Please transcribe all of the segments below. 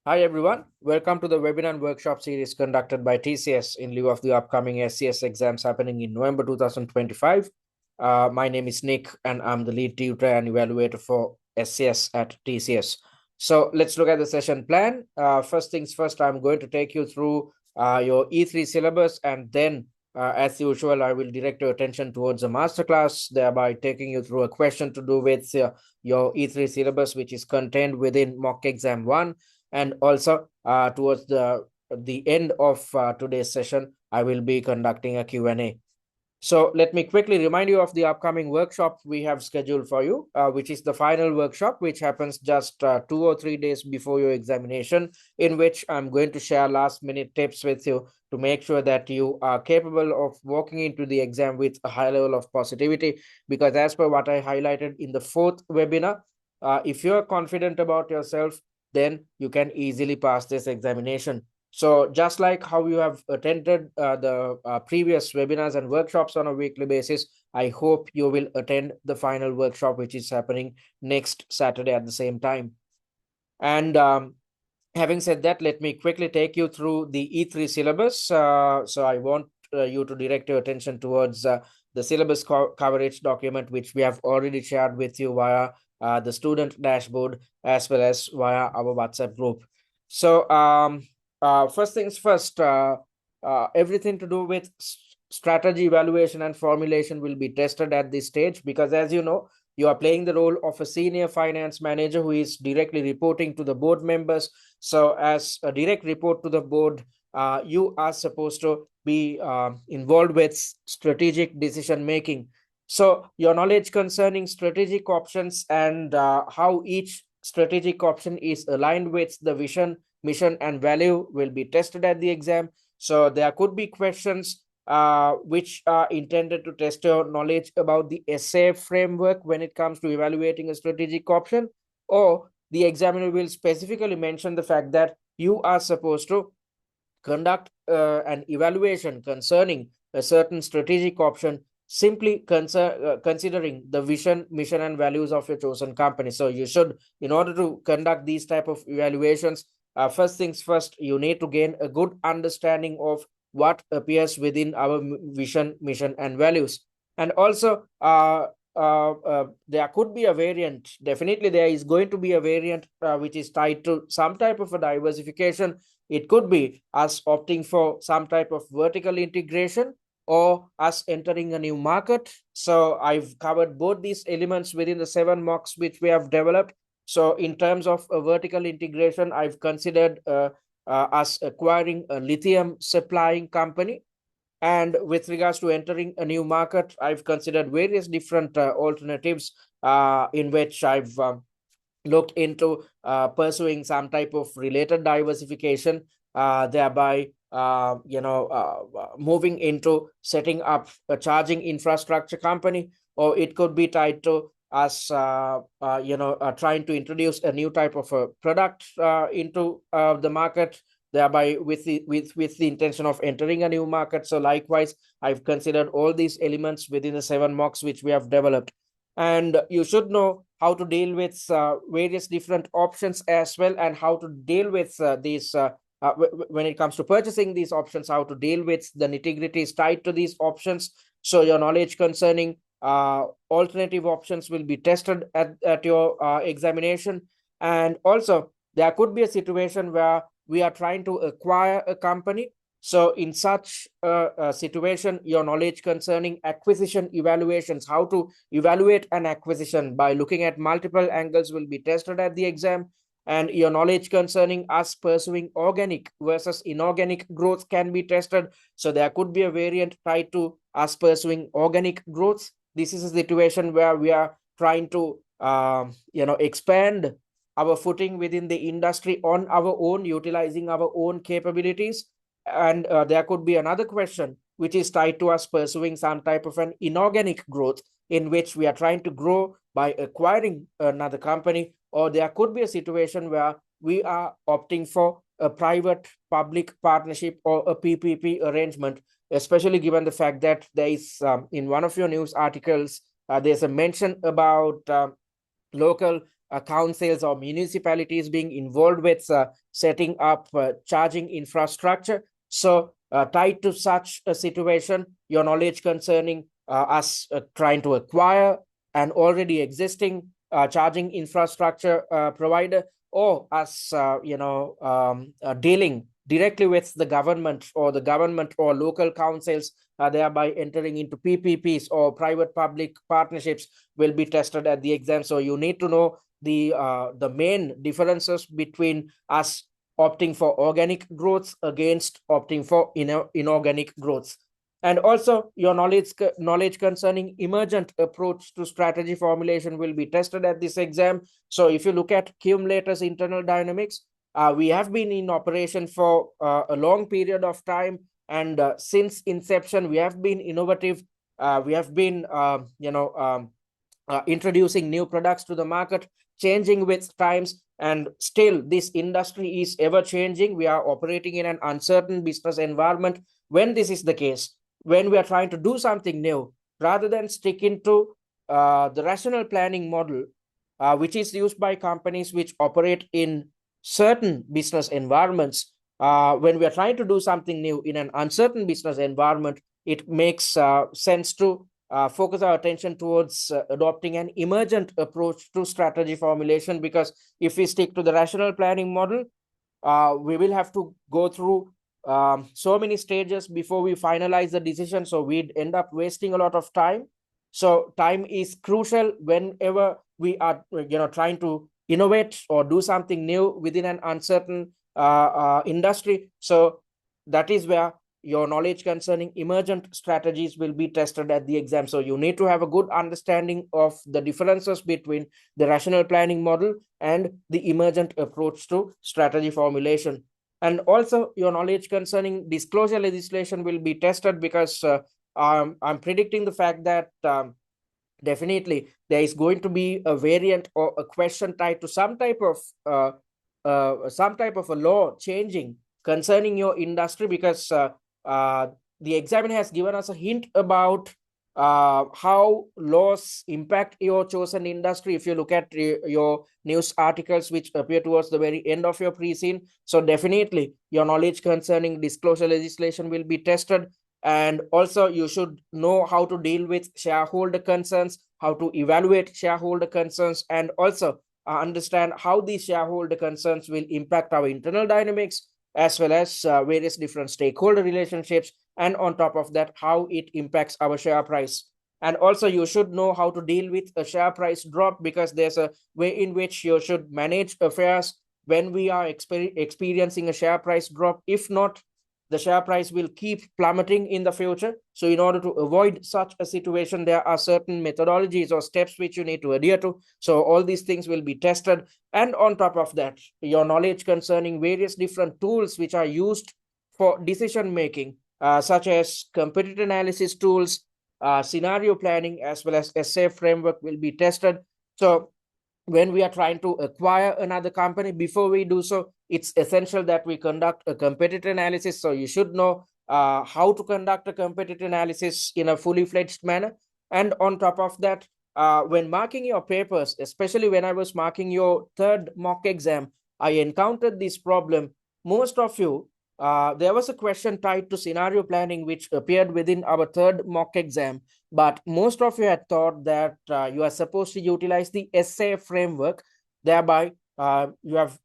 Hi everyone, welcome to the webinar and workshop series conducted by TCS in lieu of the upcoming SCS exams happening in November 2025. My name is Nick and I'm the lead tutor and evaluator for SCS at TCS. So let's look at the session plan. First things first, I'm going to take you through your E3 syllabus, and then as usual, I will direct your attention towards a masterclass, thereby taking you through a question to do with your E3 syllabus, which is contained within mock exam 1. And also towards the end of today's session, I will be conducting a Q&A. So let me quickly remind you of the upcoming workshop we have scheduled for you, which is the final workshop, which happens just 2 or 3 days before your examination, in which I'm going to share last minute tips with you to make sure that you are capable of walking into the exam with a high level of positivity. Because as per what I highlighted in the fourth webinar, if you're confident about yourself, then you can easily pass this examination. So just like how you have attended the previous webinars and workshops on a weekly basis, I hope you will attend the final workshop, which is happening next Saturday at the same time. And having said that, let me quickly take you through the E3 syllabus. So I want you to direct your attention towards the syllabus coverage document, which we have already shared with you via the student dashboard as well as via our WhatsApp group. So first things first, everything to do with strategy evaluation and formulation will be tested at this stage, because as you know, you are playing the role of a senior finance manager who is directly reporting to the board members. So as a direct report to the board, you are supposed to be involved with strategic decision making. So your knowledge concerning strategic options and how each strategic option is aligned with the vision, mission, and value will be tested at the exam. So there could be questions which are intended to test your knowledge about the essay framework when it comes to evaluating a strategic option, or the examiner will specifically mention the fact that you are supposed to conduct an evaluation concerning a certain strategic option, simply considering the vision, mission, and values of your chosen company. So you should, in order to conduct these type of evaluations, first things first, you need to gain a good understanding of what appears within our vision, mission, and values. And also there could be a variant. Definitely there is going to be a variant which is tied to some type of a diversification. It could be us opting for some type of vertical integration or us entering a new market. So I've covered both these elements within the 7 mocks which we have developed. So in terms of a vertical integration, I've considered us acquiring a lithium supplying company. And with regards to entering a new market, I've considered various different alternatives in which I've looked into pursuing some type of related diversification, thereby moving into setting up a charging infrastructure company, or it could be tied to us trying to introduce a new type of a product into the market, thereby with the intention of entering a new market. So likewise, I've considered all these elements within the 7 mocks which we have developed. And you should know how to deal with various different options as well, and how to deal with these when it comes to purchasing these options, how to deal with the nitty-gritties tied to these options. So your knowledge concerning alternative options will be tested at your examination. And also there could be a situation where we are trying to acquire a company. So in such a situation, your knowledge concerning acquisition evaluations, how to evaluate an acquisition by looking at multiple angles, will be tested at the exam. And your knowledge concerning us pursuing organic versus inorganic growth can be tested. So there could be a variant tied to us pursuing organic growth. This is a situation where we are trying to expand our footing within the industry on our own, utilizing our own capabilities. And there could be another question which is tied to us pursuing some type of an inorganic growth, in which we are trying to grow by acquiring another company. Or there could be a situation where we are opting for a private public partnership or a PPP arrangement, especially given the fact that there is in one of your news articles there's a mention about local councils or municipalities being involved with setting up charging infrastructure. So tied to such a situation, your knowledge concerning us trying to acquire an already existing charging infrastructure provider, or us dealing directly with the government or local councils, thereby entering into PPPs or private public partnerships, will be tested at the exam. So you need to know the main differences between us opting for organic growth against opting for inorganic growth. And also your knowledge concerning emergent approach to strategy formulation will be tested at this exam. So if you look at Cewmlator's internal dynamics, we have been in operation for a long period of time, and since inception we have been innovative. We have been introducing new products to the market, changing with times, and still this industry is ever changing. We are operating in an uncertain business environment. When this is the case, when we are trying to do something new, rather than stick into the rational planning model, which is used by companies which operate in certain business environments, when we are trying to do something new in an uncertain business environment, it makes sense to focus our attention towards adopting an emergent approach to strategy formulation. Because if we stick to the rational planning model, we will have to go through so many stages before we finalize the decision. So we'd end up wasting a lot of time. So time is crucial whenever we are trying to innovate or do something new within an uncertain industry. So that is where your knowledge concerning emergent strategies will be tested at the exam. So you need to have a good understanding of the differences between the rational planning model and the emergent approach to strategy formulation. And also your knowledge concerning disclosure legislation will be tested, because I'm predicting the fact that definitely there is going to be a variant or a question tied to some type of a law changing concerning your industry, because the examiner has given us a hint about how laws impact your chosen industry. If you look at your news articles which appear towards the very end of your pre-scene, so definitely your knowledge concerning disclosure legislation will be tested. And also you should know how to deal with shareholder concerns, how to evaluate shareholder concerns, and also understand how these shareholder concerns will impact our internal dynamics, as well as various different stakeholder relationships, and on top of that, how it impacts our share price. And also you should know how to deal with a share price drop, because there's a way in which you should manage affairs when we are experiencing a share price drop. If not, the share price will keep plummeting in the future. So in order to avoid such a situation, there are certain methodologies or steps which you need to adhere to. So all these things will be tested. And on top of that, your knowledge concerning various different tools which are used for decision making, such as competitor analysis tools, scenario planning, as well as SA framework will be tested. So when we are trying to acquire another company, before we do so, it's essential that we conduct a competitor analysis. So you should know how to conduct a competitor analysis in a fully fledged manner. And on top of that, when marking your papers, especially when I was marking your third mock exam, I encountered this problem. Most of you, there was a question tied to scenario planning which appeared within our third mock exam, but most of you had thought that you are supposed to utilize the SA framework. Thereby you have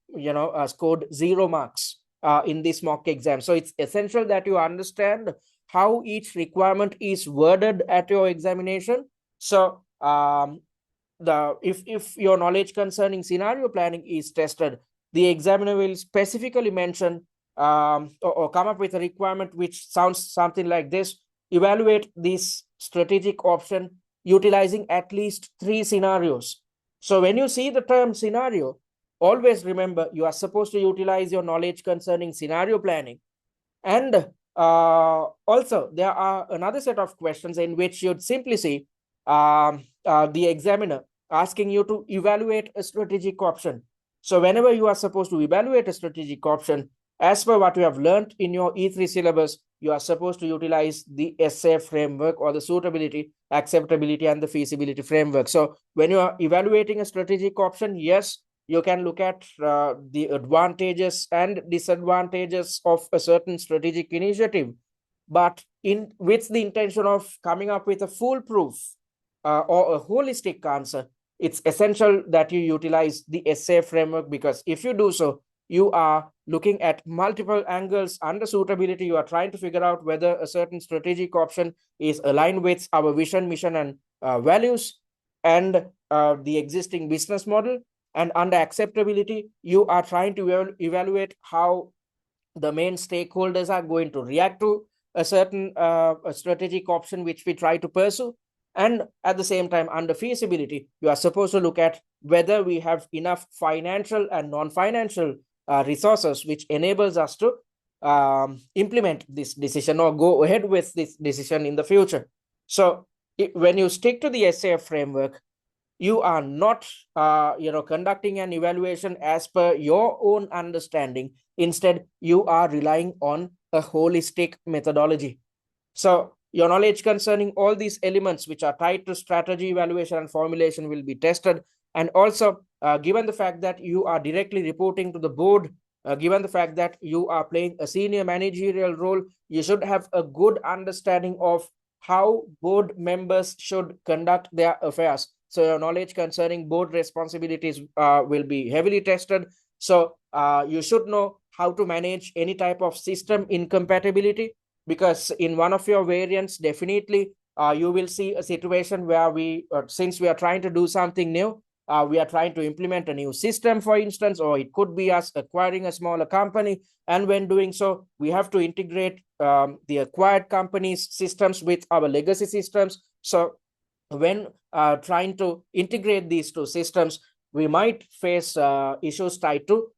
scored 0 marks in this mock exam. So it's essential that you understand how each requirement is worded at your examination. So if your knowledge concerning scenario planning is tested, the examiner will specifically mention or come up with a requirement which sounds something like this: evaluate this strategic option utilizing at least 3 scenarios. So when you see the term scenario, always remember you are supposed to utilize your knowledge concerning scenario planning. And also there are another set of questions in which you'd simply see the examiner asking you to evaluate a strategic option. So whenever you are supposed to evaluate a strategic option, As per what you have learned in your E3 syllabus, you are supposed to utilize the SA framework or the suitability, acceptability, and the feasibility framework. So when you are evaluating a strategic option, yes, you can look at the advantages and disadvantages of a certain strategic initiative, but with the intention of coming up with a foolproof or a holistic answer, it's essential that you utilize the SA framework, because if you do so, you are looking at multiple angles under suitability. You are trying to figure out whether a certain strategic option is aligned with our vision, mission, and values, and the existing business model. And under acceptability, you are trying to evaluate how the main stakeholders are going to react to a certain a strategic option which we try to pursue. And at the same time, under feasibility, you are supposed to look at whether we have enough financial and non-financial resources which enables us to implement this decision or go ahead with this decision in the future. So when you stick to the SAF framework, you are not conducting an evaluation as per your own understanding. Instead, you are relying on a holistic methodology. So your knowledge concerning all these elements which are tied to strategy evaluation and formulation will be tested. And also, given the fact that you are directly reporting to the board, given the fact that you are playing a senior managerial role, you should have a good understanding of how board members should conduct their affairs. So your knowledge concerning board responsibilities will be heavily tested. So you should know how to manage any type of system incompatibility, because in one of your variants, definitely you will see a situation where since we are trying to do something new, we are trying to implement a new system, for instance, or it could be us acquiring a smaller company. And when doing so, we have to integrate the acquired company's systems with our legacy systems. So when trying to integrate these two systems, we might face issues tied to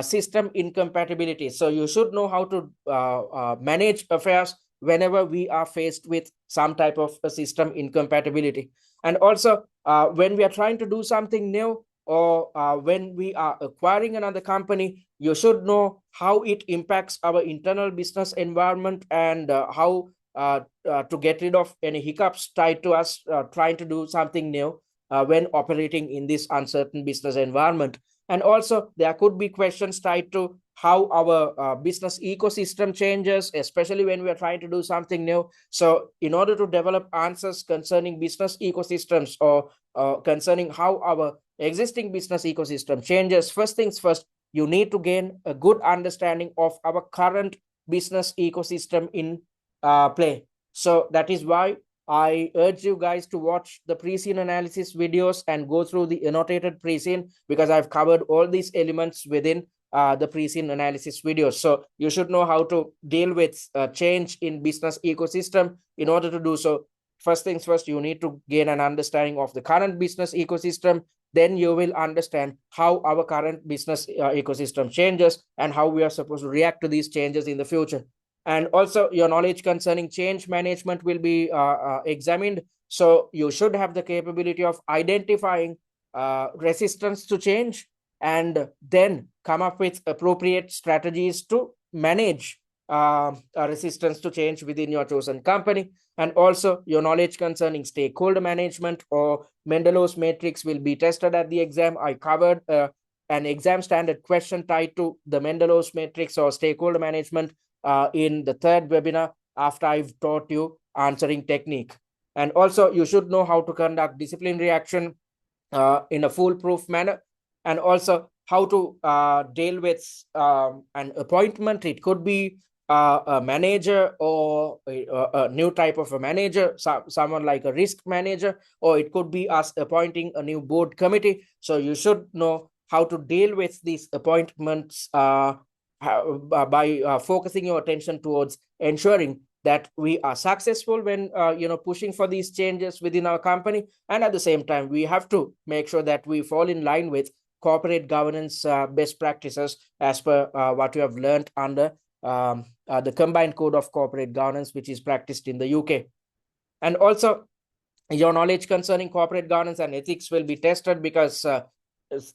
system incompatibility. So you should know how to manage affairs whenever we are faced with some type of a system incompatibility. And also, when we are trying to do something new, or when we are acquiring another company, you should know how it impacts our internal business environment, and how to get rid of any hiccups tied to us trying to do something new when operating in this uncertain business environment. And also, there could be questions tied to how our business ecosystem changes, especially when we are trying to do something new. So in order to develop answers concerning business ecosystems, or concerning how our existing business ecosystem changes, first things first, you need to gain a good understanding of our current business ecosystem in play. So that is why I urge you guys to watch the pre-scene analysis videos and go through the annotated pre-scene, because I've covered all these elements within the pre-scene analysis videos. So you should know how to deal with change in business ecosystem. In order to do so, first things first, you need to gain an understanding of the current business ecosystem. Then you will understand how our current business ecosystem changes and how we are supposed to react to these changes in the future. And also, your knowledge concerning change management will be examined. So you should have the capability of identifying resistance to change, and then come up with appropriate strategies to manage resistance to change within your chosen company. And also, your knowledge concerning stakeholder management or Mendelow's matrix will be tested at the exam. I covered an exam standard question tied to the Mendelow's matrix or stakeholder management in the third webinar, after I've taught you answering technique. And also, you should know how to conduct disciplinary action in a foolproof manner, and also how to deal with an appointment. It could be a manager, or a new type of a manager, someone like a risk manager, or it could be us appointing a new board committee. So you should know how to deal with these appointments by focusing your attention towards ensuring that we are successful when pushing for these changes within our company. And at the same time, we have to make sure that we fall in line with corporate governance best practices, as per what you have learned under the combined code of corporate governance, which is practiced in the UK. And also, your knowledge concerning corporate governance and ethics will be tested, because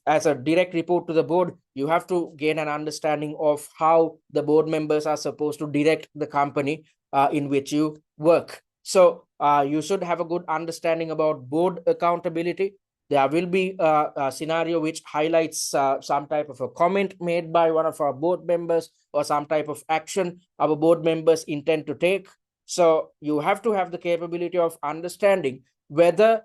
as a direct report to the board, you have to gain an understanding of how the board members are supposed to direct the company in which you work. So you should have a good understanding about board accountability. There will be a scenario which highlights some type of a comment made by one of our board members or some type of action our board members intend to take. So you have to have the capability of understanding whether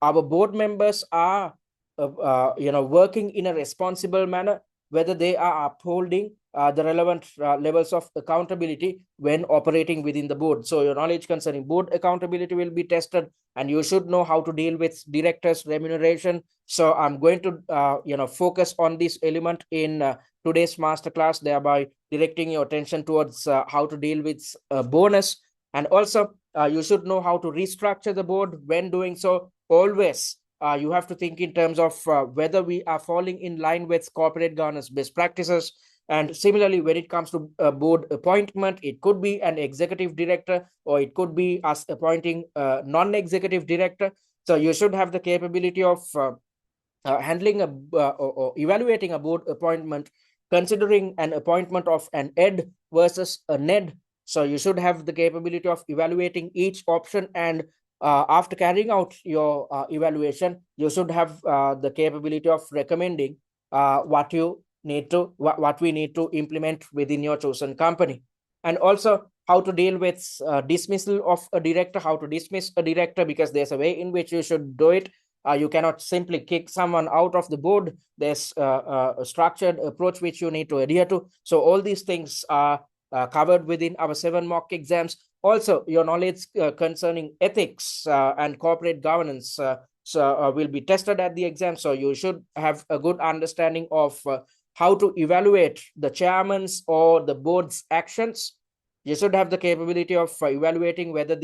our board members are working in a responsible manner, whether they are upholding the relevant levels of accountability when operating within the board. So your knowledge concerning board accountability will be tested, and you should know how to deal with directors remuneration. So I'm going to focus on this element in today's masterclass, thereby directing your attention towards how to deal with bonus. And also you should know how to restructure the board. When doing so, always you have to think in terms of whether we are falling in line with corporate governance best practices. And similarly, when it comes to board appointment, it could be an executive director or it could be us appointing a non-executive director. So you should have the capability of handling or evaluating a board appointment, considering an appointment of an ed versus a ned. So you should have the capability of evaluating each option, and after carrying out your evaluation, you should have the capability of recommending what we need to implement within your chosen company. And also how to deal with dismissal of a director, how to dismiss a director, because there's a way in which you should do it. You cannot simply kick someone out of the board. There's a structured approach which you need to adhere to. So all these things are covered within our 7 mock exams. Also, your knowledge concerning ethics and corporate governance will be tested at the exam. So you should have a good understanding of how to evaluate the chairman's or the board's actions. You should have the capability of evaluating whether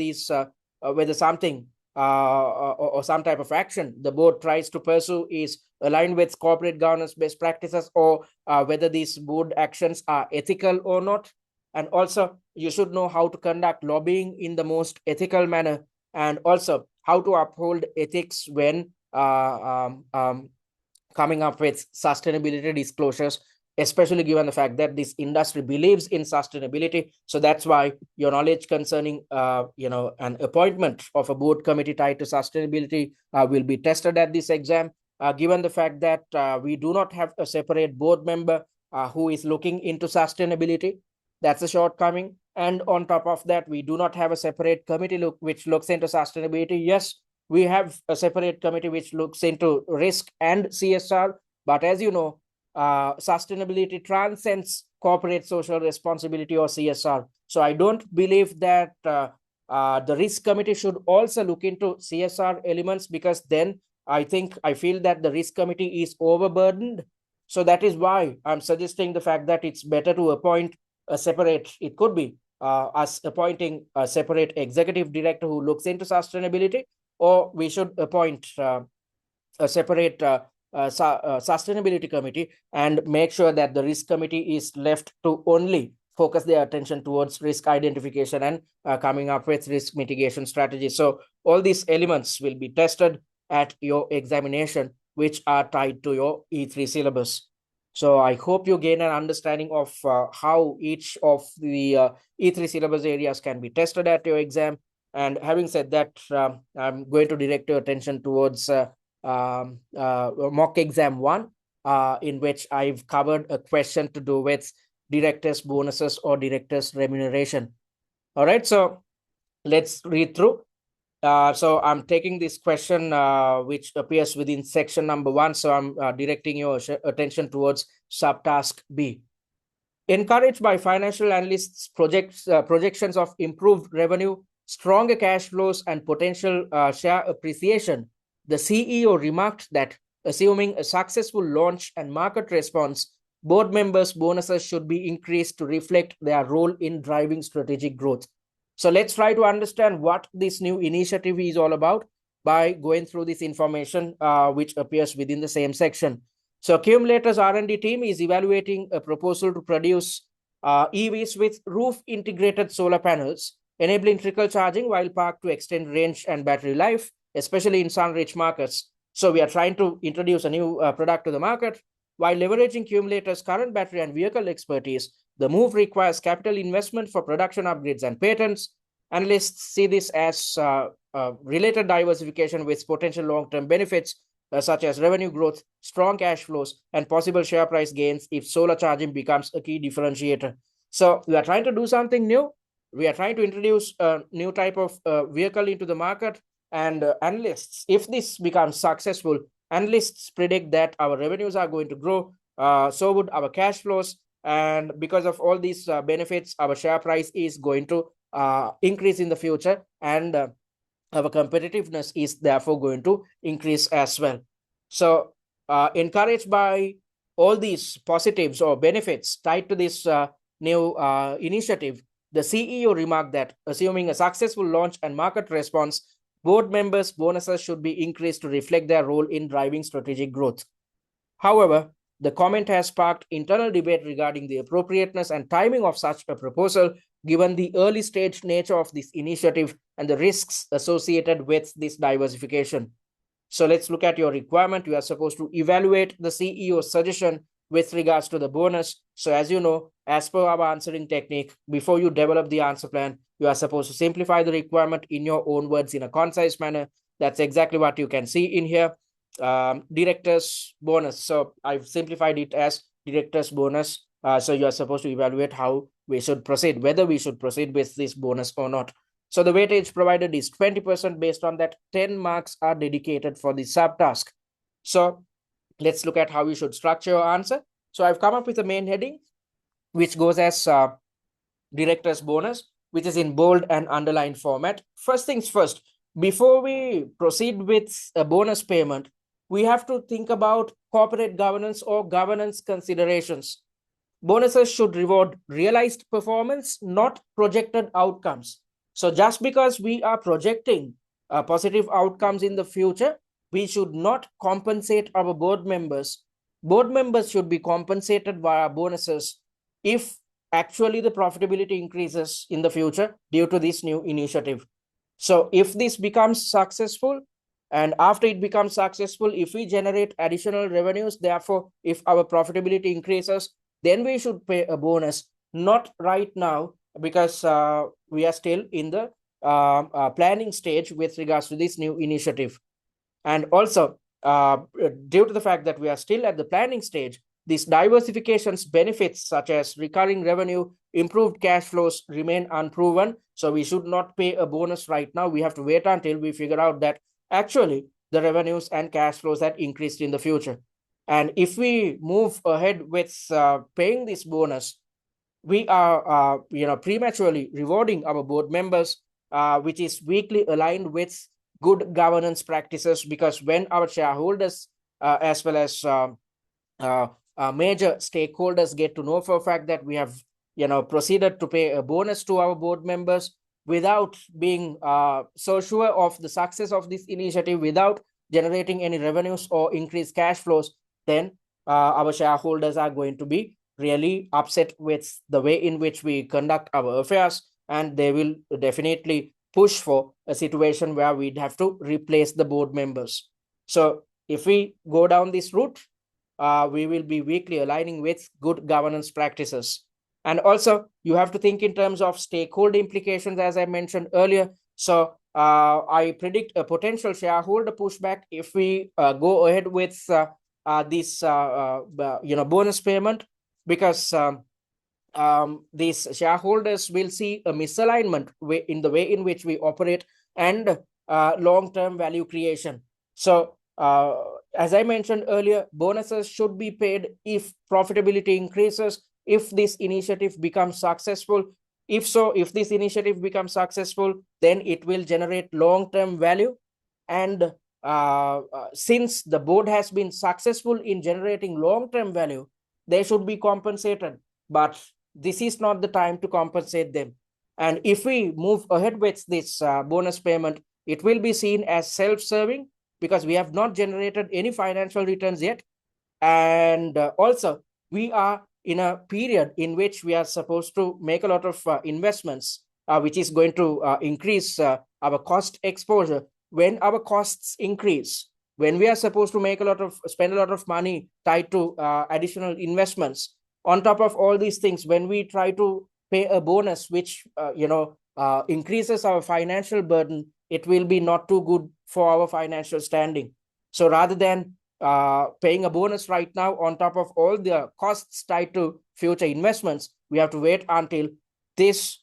whether something or some type of action the board tries to pursue is aligned with corporate governance best practices, or whether these board actions are ethical or not. And also you should know how to conduct lobbying in the most ethical manner, and also how to uphold ethics when coming up with sustainability disclosures, especially given the fact that this industry believes in sustainability. So that's why your knowledge concerning an appointment of a board committee tied to sustainability will be tested at this exam, given the fact that we do not have a separate board member who is looking into sustainability. That's a shortcoming. And on top of that, we do not have a separate committee which looks into sustainability. Yes, we have a separate committee which looks into risk and CSR. But as you know, sustainability transcends corporate social responsibility or CSR. So I don't believe that the risk committee should also look into CSR elements, because then I feel that the risk committee is overburdened. So that is why I'm suggesting the fact that it's better to appoint a separate, it could be us appointing a separate executive director who looks into sustainability, or we should appoint a separate sustainability committee and make sure that the risk committee is left to only focus their attention towards risk identification and coming up with risk mitigation strategies. So all these elements will be tested at your examination, which are tied to your E3 syllabus. So I hope you gain an understanding of how each of the E3 syllabus areas can be tested at your exam. And having said that, I'm going to direct your attention towards mock exam 1, in which I've covered a question to do with directors' bonuses or directors' remuneration. All right, so let's read through. So I'm taking this question which appears within section number 1. So I'm directing your attention towards subtask B. Encouraged by financial analysts' projections of improved revenue, stronger cash flows, and potential share appreciation, the CEO remarked that, assuming a successful launch and market response, board members' bonuses should be increased to reflect their role in driving strategic growth. So let's try to understand what this new initiative is all about by going through this information which appears within the same section. So Cewmlator's R&D team is evaluating a proposal to produce EVs with roof-integrated solar panels, enabling trickle charging while parked to extend range and battery life, especially in sun-rich markets. So we are trying to introduce a new product to the market. While leveraging Cewmlator's current battery and vehicle expertise, the move requires capital investment for production upgrades and patents. Analysts see this as related diversification with potential long-term benefits such as revenue growth, strong cash flows, and possible share price gains if solar charging becomes a key differentiator. So we are trying to do something new. We are trying to introduce a new type of vehicle into the market, and analysts, if this becomes successful, analysts predict that our revenues are going to grow, so would our cash flows, and because of all these benefits, our share price is going to increase in the future, and our competitiveness is therefore going to increase as well. So encouraged by all these positives or benefits tied to this new initiative, the CEO remarked that assuming a successful launch and market response, board members' bonuses should be increased to reflect their role in driving strategic growth. However, the comment has sparked internal debate regarding the appropriateness and timing of such a proposal, given the early stage nature of this initiative and the risks associated with this diversification. So let's look at your requirement. You are supposed to evaluate the CEO's suggestion with regards to the bonus. So as you know, as per our answering technique, before you develop the answer plan, you are supposed to simplify the requirement in your own words in a concise manner. That's exactly what you can see in here. Director's bonus. So I've simplified it as director's bonus. So you are supposed to evaluate how we should proceed, whether we should proceed with this bonus or not. So the weightage provided is 20%. Based on that, 10 marks are dedicated for the subtask. So let's look at how we should structure your answer. So I've come up with a main heading, which goes as director's bonus, which is in bold and underlined format. First things first, before we proceed with a bonus payment, we have to think about corporate governance or governance considerations. Bonuses should reward realized performance, not projected outcomes. So just because we are projecting positive outcomes in the future, we should not compensate our board members. Board members should be compensated via bonuses if actually the profitability increases in the future due to this new initiative. So if this becomes successful, and after it becomes successful, if we generate additional revenues, therefore, if our profitability increases, then we should pay a bonus, not right now, because we are still in the planning stage with regards to this new initiative. And also, due to the fact that we are still at the planning stage, these diversification's benefits such as recurring revenue, improved cash flows remain unproven. So we should not pay a bonus right now. We have to wait until we figure out that actually the revenues and cash flows that increased in the future. And if we move ahead with paying this bonus, we are prematurely rewarding our board members, which is weakly aligned with good governance practices, because when our shareholders as well as major stakeholders get to know for a fact that we have proceeded to pay a bonus to our board members without being so sure of the success of this initiative, without generating any revenues or increased cash flows, then our shareholders are going to be really upset with the way in which we conduct our affairs, and they will definitely push for a situation where we'd have to replace the board members. So if we go down this route, we will be weakly aligning with good governance practices. And also, you have to think in terms of stakeholder implications, as I mentioned earlier. So I predict a potential shareholder pushback if we go ahead with this bonus payment, because these shareholders will see a misalignment in the way in which we operate and long-term value creation. So as I mentioned earlier, bonuses should be paid if profitability increases, if this initiative becomes successful. If this initiative becomes successful, then it will generate long-term value. And since the board has been successful in generating long-term value, they should be compensated. But this is not the time to compensate them. And if we move ahead with this bonus payment, it will be seen as self-serving, because we have not generated any financial returns yet. And also, we are in a period in which we are supposed to make a lot of investments, which is going to increase our cost exposure. When our costs increase, when we are supposed to spend a lot of money tied to additional investments. On top of all these things, when we try to pay a bonus, which increases our financial burden, it will be not too good for our financial standing. So rather than paying a bonus right now on top of all the costs tied to future investments, we have to wait until this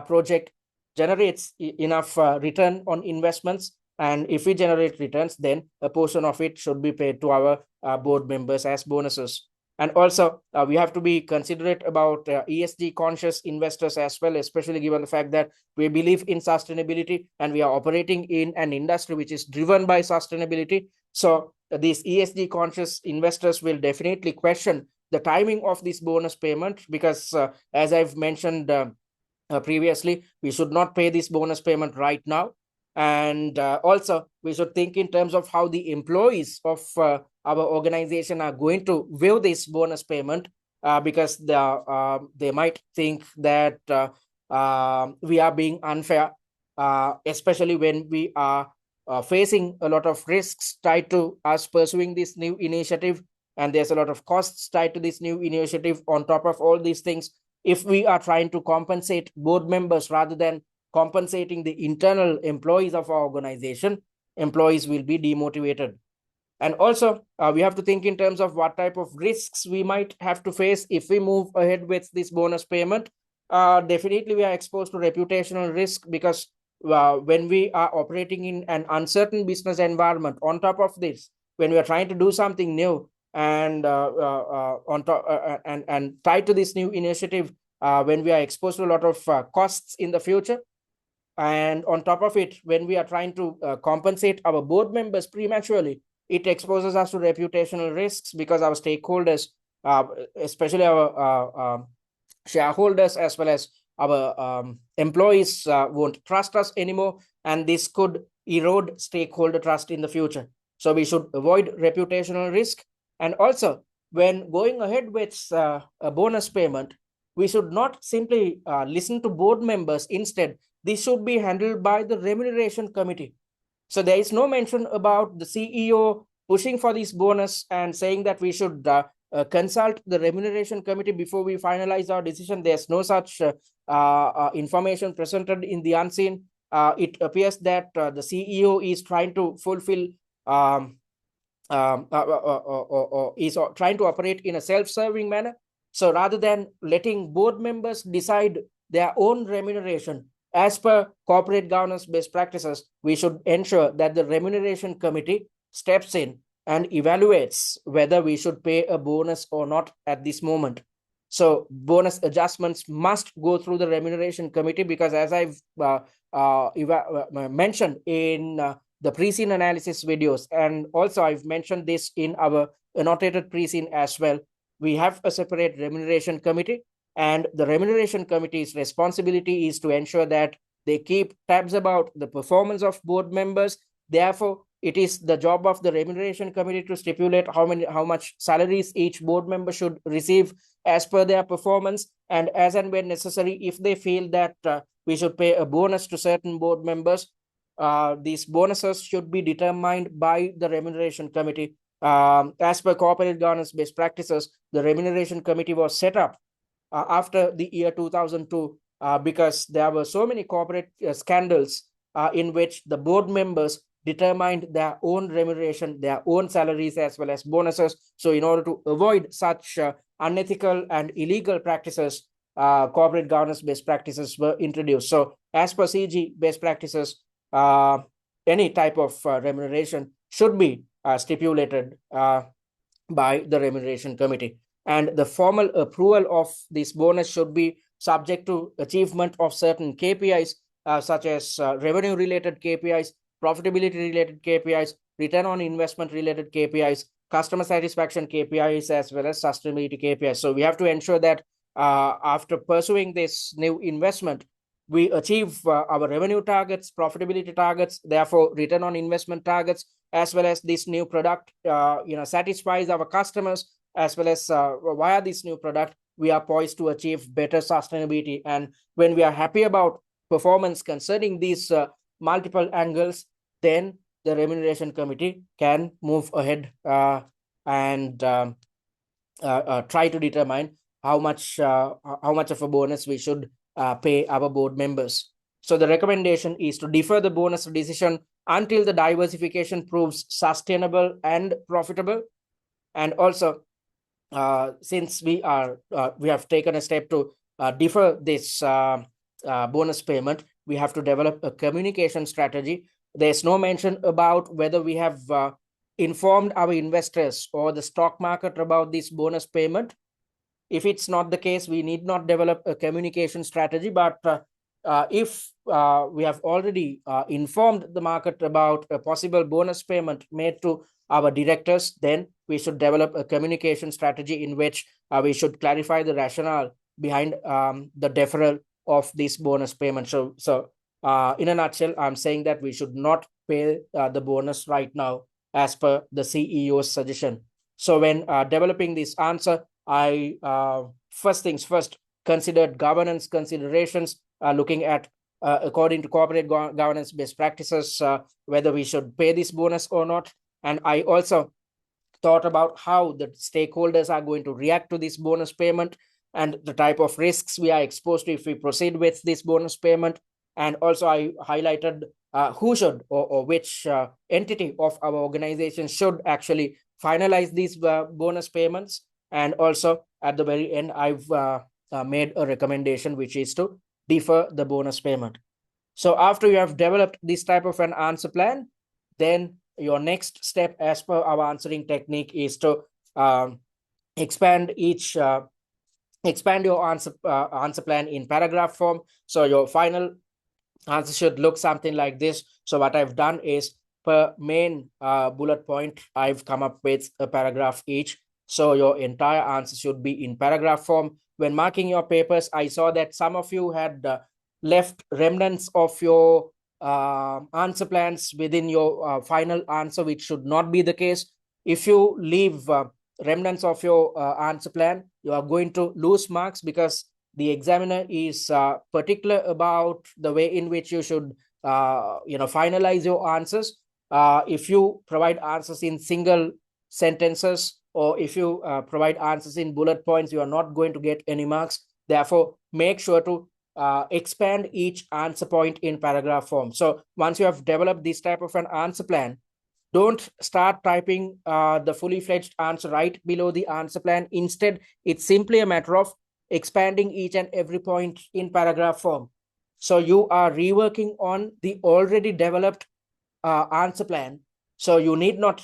project generates enough return on investments. And if we generate returns, then a portion of it should be paid to our board members as bonuses. And also, we have to be considerate about ESG conscious investors as well, especially given the fact that we believe in sustainability and we are operating in an industry which is driven by sustainability. So these ESG conscious investors will definitely question the timing of this bonus payment, because as I've mentioned previously, we should not pay this bonus payment right now. And also, we should think in terms of how the employees of our organization are going to view this bonus payment, because they might think that we are being unfair, especially when we are facing a lot of risks tied to us pursuing this new initiative. And there's a lot of costs tied to this new initiative. On top of all these things, if we are trying to compensate board members rather than compensating the internal employees of our organization, employees will be demotivated. And also, we have to think in terms of what type of risks we might have to face if we move ahead with this bonus payment. Definitely, we are exposed to reputational risk, because when we are operating in an uncertain business environment, on top of this, when we are trying to do something new and on top and tied to this new initiative, when we are exposed to a lot of costs in the future, and on top of it, when we are trying to compensate our board members prematurely, it exposes us to reputational risks, because our stakeholders, especially our shareholders as well as our employees, won't trust us anymore, and this could erode stakeholder trust in the future. So we should avoid reputational risk. And also, when going ahead with a bonus payment, we should not simply listen to board members. Instead, this should be handled by the remuneration committee. So there is no mention about the CEO pushing for this bonus and saying that we should consult the remuneration committee before we finalize our decision. There's no such information presented in the unseen. It appears that the CEO is trying to fulfill is trying to operate in a self-serving manner. So rather than letting board members decide their own remuneration, as per corporate governance best practices, we should ensure that the remuneration committee steps in and evaluates whether we should pay a bonus or not at this moment. So bonus adjustments must go through the remuneration committee, because as I've mentioned in the pre-scene analysis videos, and also I've mentioned this in our annotated pre-scene as well, we have a separate remuneration committee. And the remuneration committee's responsibility is to ensure that they keep tabs about the performance of board members. Therefore, it is the job of the remuneration committee to stipulate how much salaries each board member should receive as per their performance. And as and when necessary, if they feel that we should pay a bonus to certain board members, these bonuses should be determined by the remuneration committee. As per corporate governance best practices, the remuneration committee was set up after the year 2002, because there were so many corporate scandals in which the board members determined their own remuneration, their own salaries, as well as bonuses. So in order to avoid such unethical and illegal practices, corporate governance best practices were introduced. So as per CG best practices, any type of remuneration should be stipulated by the remuneration committee. And the formal approval of this bonus should be subject to achievement of certain KPIs, such as revenue-related KPIs, profitability-related KPIs, return on investment-related KPIs, customer satisfaction KPIs, as well as sustainability KPIs. So we have to ensure that after pursuing this new investment, we achieve our revenue targets, profitability targets, therefore return on investment targets, as well as this new product satisfies our customers, as well as via this new product, we are poised to achieve better sustainability. And when we are happy about performance concerning these multiple angles, then the remuneration committee can move ahead and try to determine how much of a bonus we should pay our board members. So the recommendation is to defer the bonus decision until the diversification proves sustainable and profitable. And also, since we have taken a step to defer this bonus payment, we have to develop a communication strategy. There's no mention about whether we have informed our investors or the stock market about this bonus payment. If it's not the case, we need not develop a communication strategy. But if we have already informed the market about a possible bonus payment made to our directors, then we should develop a communication strategy in which we should clarify the rationale behind the deferral of this bonus payment. So in a nutshell, I'm saying that we should not pay the bonus right now as per the CEO's suggestion. So when developing this answer, I first things first considered governance considerations, looking at according to corporate governance best practices, whether we should pay this bonus or not. And I also thought about how the stakeholders are going to react to this bonus payment and the type of risks we are exposed to if we proceed with this bonus payment. And also I highlighted who should or which entity of our organization should actually finalize these bonus payments. And also at the very end, I've made a recommendation, which is to defer the bonus payment. So after you have developed this type of an answer plan, then your next step as per our answering technique is to expand your answer plan in paragraph form. So your final answer should look something like this. So what I've done is, per main bullet point, I've come up with a paragraph each. So your entire answer should be in paragraph form. When marking your papers, I saw that some of you had left remnants of your answer plans within your final answer, which should not be the case. If you leave remnants of your answer plan, you are going to lose marks, because the examiner is particular about the way in which you should finalize your answers. If you provide answers in single sentences, or if you provide answers in bullet points, you are not going to get any marks. Therefore, make sure to expand each answer point in paragraph form. So once you have developed this type of an answer plan, don't start typing the fully fledged answer right below the answer plan. Instead, it's simply a matter of expanding each and every point in paragraph form. So you are reworking on the already developed answer plan. So you need not,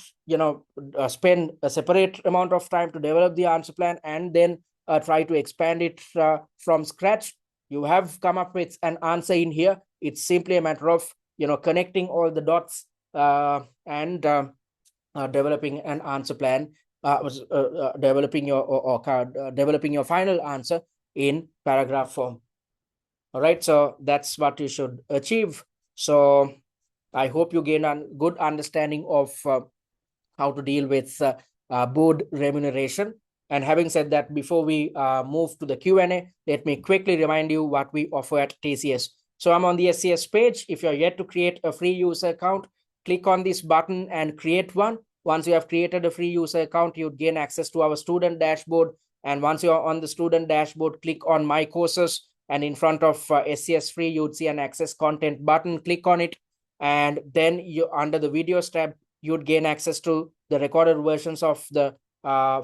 spend a separate amount of time to develop the answer plan and then try to expand it from scratch. You have come up with an answer in here. It's simply a matter of, connecting all the dots and developing an answer plan, developing your final answer in paragraph form. All right, so that's what you should achieve. So I hope you gain a good understanding of how to deal with board remuneration. And having said that, before we move to the Q&A, let me quickly remind you what we offer at TCS. So I'm on the SCS page. If you're yet to create a free user account, click on this button and create one. Once you have created a free user account, you'd gain access to our student dashboard. And once you're on the student dashboard, click on My Courses. And in front of SCS Free, you'd see an Access Content button. Click on it. And then under the Videos tab, you'd gain access to the recorded versions of the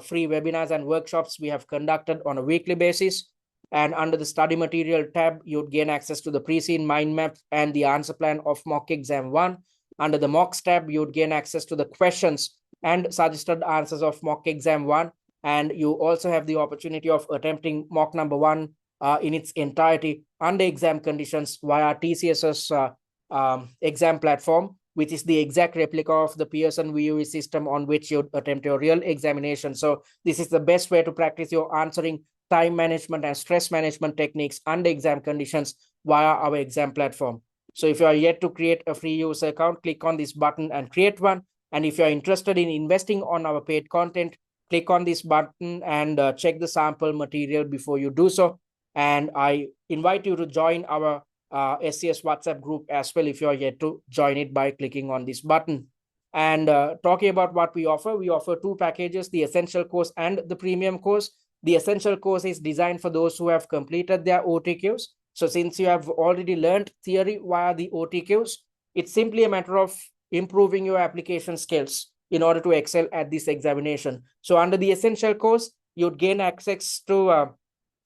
free webinars and workshops we have conducted on a weekly basis. And under the Study Material tab, you'd gain access to the pre-seen mind map and the answer plan of Mock Exam 1. Under the Mocks tab, you'd gain access to the questions and suggested answers of Mock Exam 1. And you also have the opportunity of attempting Mock number 1 in its entirety under exam conditions via TCS's exam platform, which is the exact replica of the Pearson VUE system on which you attempt your real examination. So this is the best way to practice your answering, time management, and stress management techniques under exam conditions via our exam platform. So if you are yet to create a free user account, click on this button and create one. And if you are interested in investing on our paid content, click on this button and check the sample material before you do so. And I invite you to join our SCS WhatsApp group as well if you're yet to join it by clicking on this button. And talking about what we offer two packages, the essential course and the premium course. The essential course is designed for those who have completed their OTQs. So since you have already learned theory via the OTQs, it's simply a matter of improving your application skills in order to excel at this examination. So under the essential course, you'd gain access to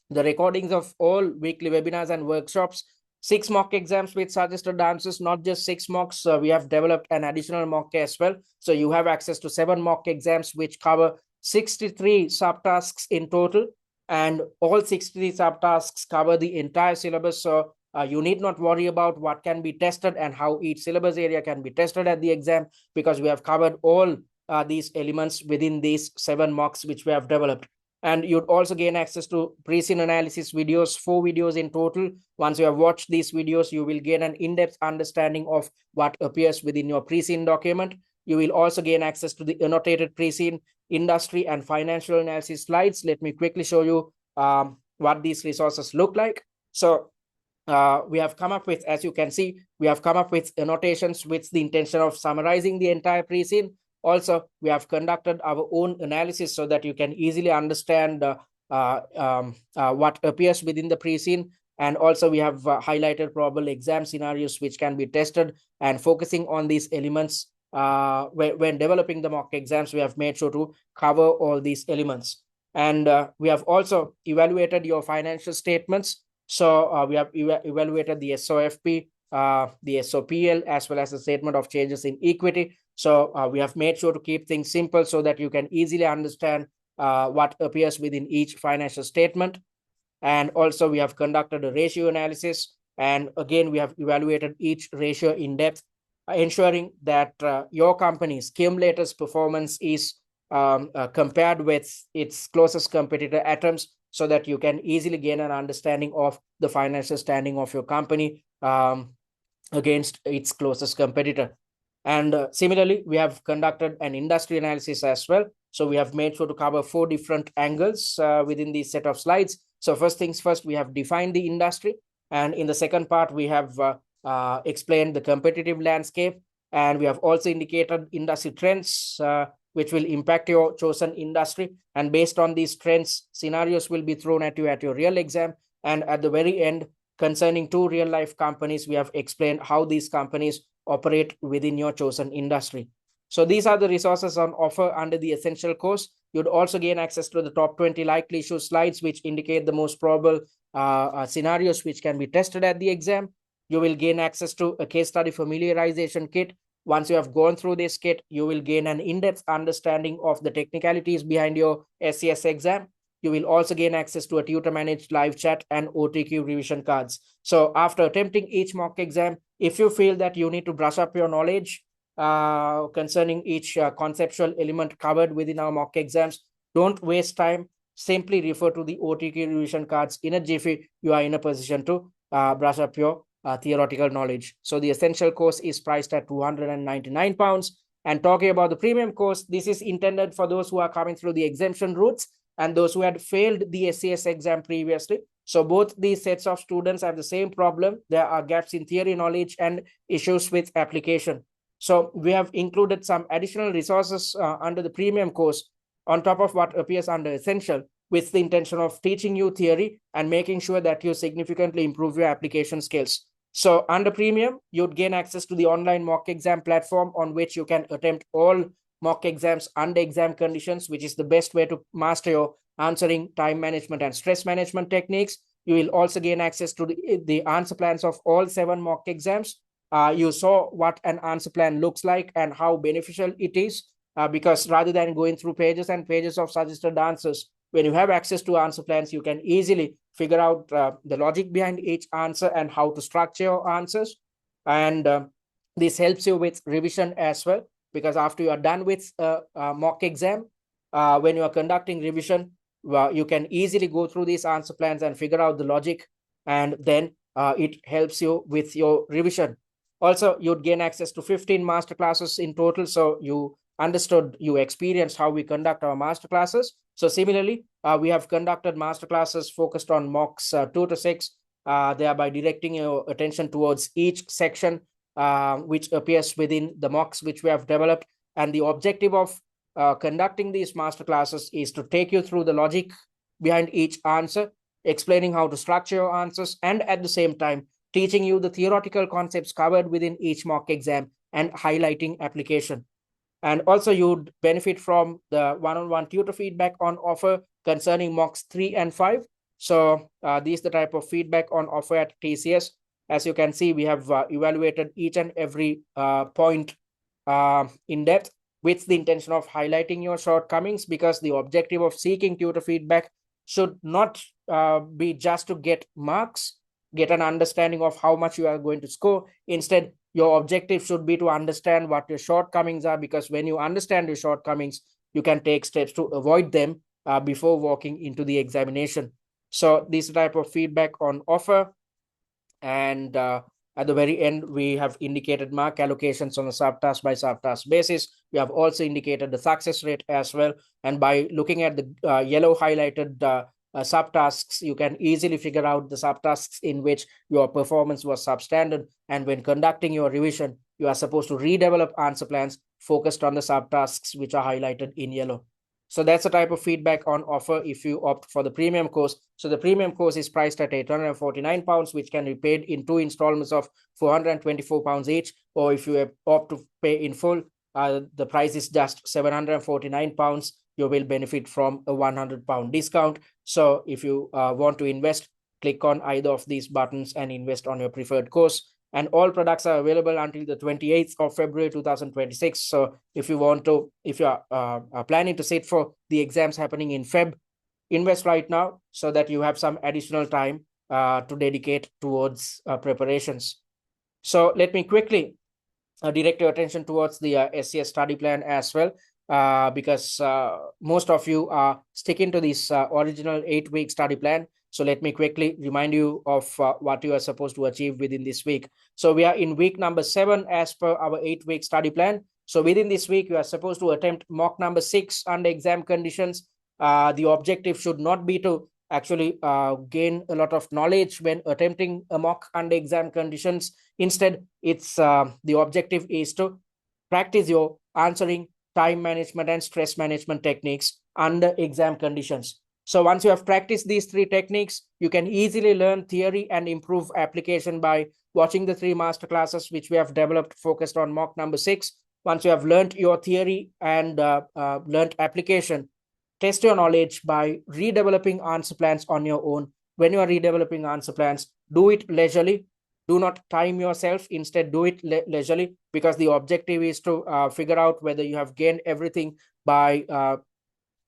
the recordings of all weekly webinars and workshops, 6 mock exams with suggested answers, not just 6 mocks. We have developed an additional mock as well. So you have access to 7 mock exams, which cover 63 subtasks in total. And all 63 subtasks cover the entire syllabus. So you need not worry about what can be tested and how each syllabus area can be tested at the exam, because we have covered all these elements within these 7 mocks which we have developed. And you'd also gain access to pre-scene analysis videos, 4 videos in total. Once you have watched these videos, you will gain an in-depth understanding of what appears within your pre-scene document. You will also gain access to the annotated pre-scene, industry, and financial analysis slides. Let me quickly show you what these resources look like. So we have come up with, as you can see, we have come up with annotations with the intention of summarizing the entire pre-scene. Also, we have conducted our own analysis so that you can easily understand what appears within the pre-scene. And also, we have highlighted probable exam scenarios which can be tested, and focusing on these elements when developing the mock exams, we have made sure to cover all these elements. And we have also evaluated your financial statements. So we have evaluated the SOFP, the SOPL, as well as the statement of changes in equity. So we have made sure to keep things simple so that you can easily understand what appears within each financial statement. And also we have conducted a ratio analysis. And again, we have evaluated each ratio in depth, ensuring that your company's Cewmlator's performance is compared with its closest competitor Atoms, so that you can easily gain an understanding of the financial standing of your company against its closest competitor. And similarly, we have conducted an industry analysis as well. So we have made sure to cover 4 different angles within this set of slides. So first things first, we have defined the industry. And in the second part, we have explained the competitive landscape. And we have also indicated industry trends which will impact your chosen industry. And based on these trends, scenarios will be thrown at you at your real exam. And at the very end, concerning 2 real-life companies, we have explained how these companies operate within your chosen industry. So these are the resources on offer under the essential course. You'd also gain access to the top 20 likely issue slides, which indicate the most probable scenarios which can be tested at the exam. You will gain access to a case study familiarization kit. Once you have gone through this kit, you will gain an in-depth understanding of the technicalities behind your SCS exam. You will also gain access to a tutor-managed live chat and OTQ revision cards. So after attempting each mock exam, if you feel that you need to brush up your knowledge concerning each conceptual element covered within our mock exams, don't waste time. Simply refer to the OTQ revision cards. In a jiffy, you are in a position to brush up your theoretical knowledge. So the essential course is priced at £299. And talking about the premium course, this is intended for those who are coming through the exemption routes and those who had failed the SCS exam previously. So both these sets of students have the same problem. There are gaps in theory knowledge and issues with application. So we have included some additional resources under the premium course on top of what appears under essential, with the intention of teaching you theory and making sure that you significantly improve your application skills. So under premium, you'd gain access to the online mock exam platform on which you can attempt all mock exams under exam conditions, which is the best way to master your answering, time management, and stress management techniques. You will also gain access to the answer plans of all 7 mock exams. You saw what an answer plan looks like and how beneficial it is, because rather than going through pages and pages of suggested answers, when you have access to answer plans, you can easily figure out the logic behind each answer and how to structure your answers. And this helps you with revision as well, because after you are done with a mock exam, when you are conducting revision, you can easily go through these answer plans and figure out the logic, and then it helps you with your revision. Also, you'd gain access to 15 masterclasses in total. So you experienced how we conduct our masterclasses. So similarly, we have conducted masterclasses focused on mocks 2 to 6, thereby directing your attention towards each section which appears within the mocks which we have developed. And the objective of conducting these master classes is to take you through the logic behind each answer, explaining how to structure your answers, and at the same time teaching you the theoretical concepts covered within each mock exam and highlighting application. And also you'd benefit from the one-on-one tutor feedback on offer concerning mocks 3 and 5. So these are the type of feedback on offer at TCS. As you can see, we have evaluated each and every point in depth with the intention of highlighting your shortcomings, because the objective of seeking tutor feedback should not be just to get marks, get an understanding of how much you are going to score. Instead, your objective should be to understand what your shortcomings are, because when you understand your shortcomings, you can take steps to avoid them before walking into the examination. So this type of feedback on offer. And at the very end, we have indicated mark allocations on a subtask by subtask basis. We have also indicated the success rate as well. And by looking at the yellow highlighted subtasks, you can easily figure out the subtasks in which your performance was substandard. And when conducting your revision, you are supposed to redevelop answer plans focused on the subtasks which are highlighted in yellow. So that's the type of feedback on offer if you opt for the premium course. So the premium course is priced at £849, which can be paid in 2 installments of £424 each. Or if you opt to pay in full, the price is just £749. You will benefit from a £100 discount. So if you want to invest, click on either of these buttons and invest on your preferred course. And all products are available until the 28th of February 2026. So if you are planning to sit for the exams happening in Feb, invest right now so that you have some additional time to dedicate towards preparations. So let me quickly direct your attention towards the SCS study plan as well, because most of you are sticking to this original 8-week study plan. So let me quickly remind you of what you are supposed to achieve within this week. So we are in week number 7 as per our 8-week study plan. So within this week, you are supposed to attempt mock number 6 under exam conditions. The objective should not be to actually gain a lot of knowledge when attempting a mock under exam conditions. Instead, it's the objective is to practice your answering, time management, and stress management techniques under exam conditions. So once you have practiced these 3 techniques, you can easily learn theory and improve application by watching the 3 masterclasses which we have developed focused on mock number 6. Once you have learned your theory and learned application, test your knowledge by redeveloping answer plans on your own. When you are redeveloping answer plans, do it leisurely. Do not time yourself. Instead, do it leisurely, because the objective is to figure out whether you have gained everything by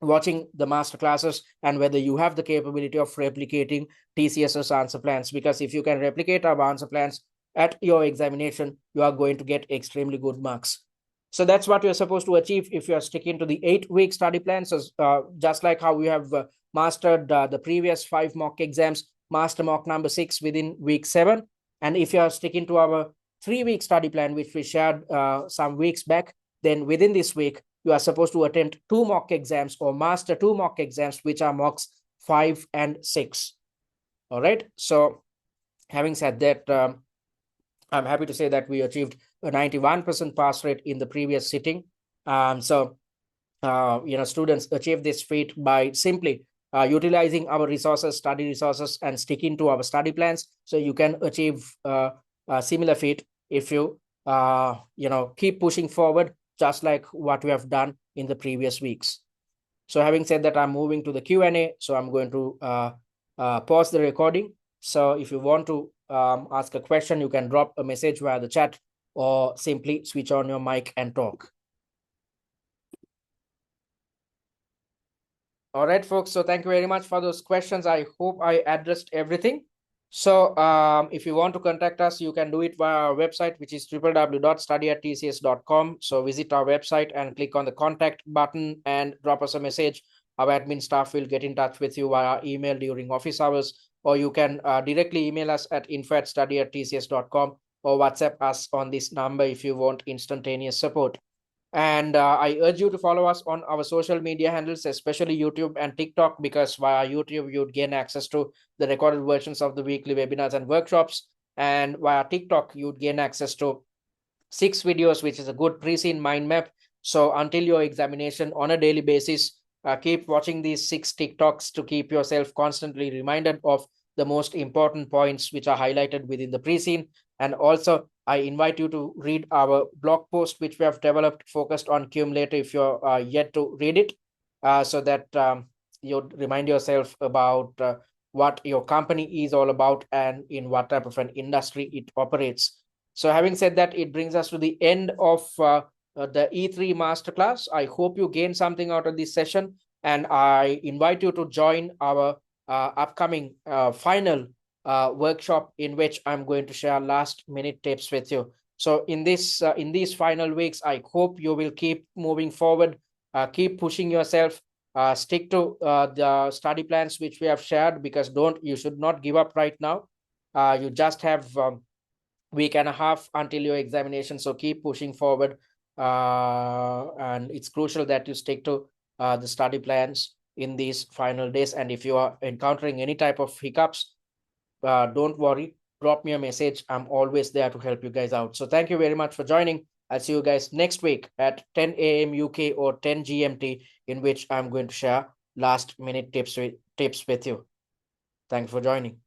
watching the master classes and whether you have the capability of replicating TCS's answer plans. Because if you can replicate our answer plans at your examination, you are going to get extremely good marks. So that's what you're supposed to achieve if you're sticking to the 8-week study plan. So just like how we have mastered the previous 5 mock exams, master mock number 6 within week 7. And if you're sticking to our 3-week study plan, which we shared some weeks back, then within this week, you are supposed to attempt 2 mock exams or master 2 mock exams, which are mocks 5 and 6. All right. So having said that, I'm happy to say that we achieved a 91% pass rate in the previous sitting. Students achieve this feat by simply utilizing our resources, study resources, and sticking to our study plans. So you can achieve a similar feat if you, keep pushing forward, just like what we have done in the previous weeks. So having said that, I'm moving to the Q&A. So I'm going to pause the recording. So if you want to ask a question, you can drop a message via the chat or simply switch on your mic and talk. All right, folks. So thank you very much for those questions. I hope I addressed everything. So if you want to contact us, you can do it via our website, which is www.study@tcs.com. So visit our website and click on the contact button and drop us a message. Our admin staff will get in touch with you via email during office hours, or you can directly email us at info@study@tcs.com or WhatsApp us on this number if you want instantaneous support. And I urge you to follow us on our social media handles, especially YouTube and TikTok, because via YouTube, you'd gain access to the recorded versions of the weekly webinars and workshops. And via TikTok, you'd gain access to 6 videos, which is a good pre-seen mind map. So until your examination on a daily basis, keep watching these 6 TikToks to keep yourself constantly reminded of the most important points which are highlighted within the pre-seen. And also, I invite you to read our blog post, which we have developed focused on Cewmlator if you're yet to read it, so that you remind yourself about what your company is all about and in what type of an industry it operates. So having said that, it brings us to the end of the E3 Masterclass. I hope you gain something out of this session, and I invite you to join our upcoming final workshop, in which I'm going to share last minute tips with you. So in these final weeks, I hope you will keep moving forward, keep pushing yourself, stick to the study plans which we have shared, because you should not give up right now. You just have week and a half until your examination, so keep pushing forward, and it's crucial that you stick to the study plans in these final days. And if you are encountering any type of hiccups, don't worry, drop me a message. I'm always there to help you guys out. So thank you very much for joining. I'll see you guys next week at 10 a.m. UK or 10 GMT, in which I'm going to share last minute tips with you. Thanks for joining.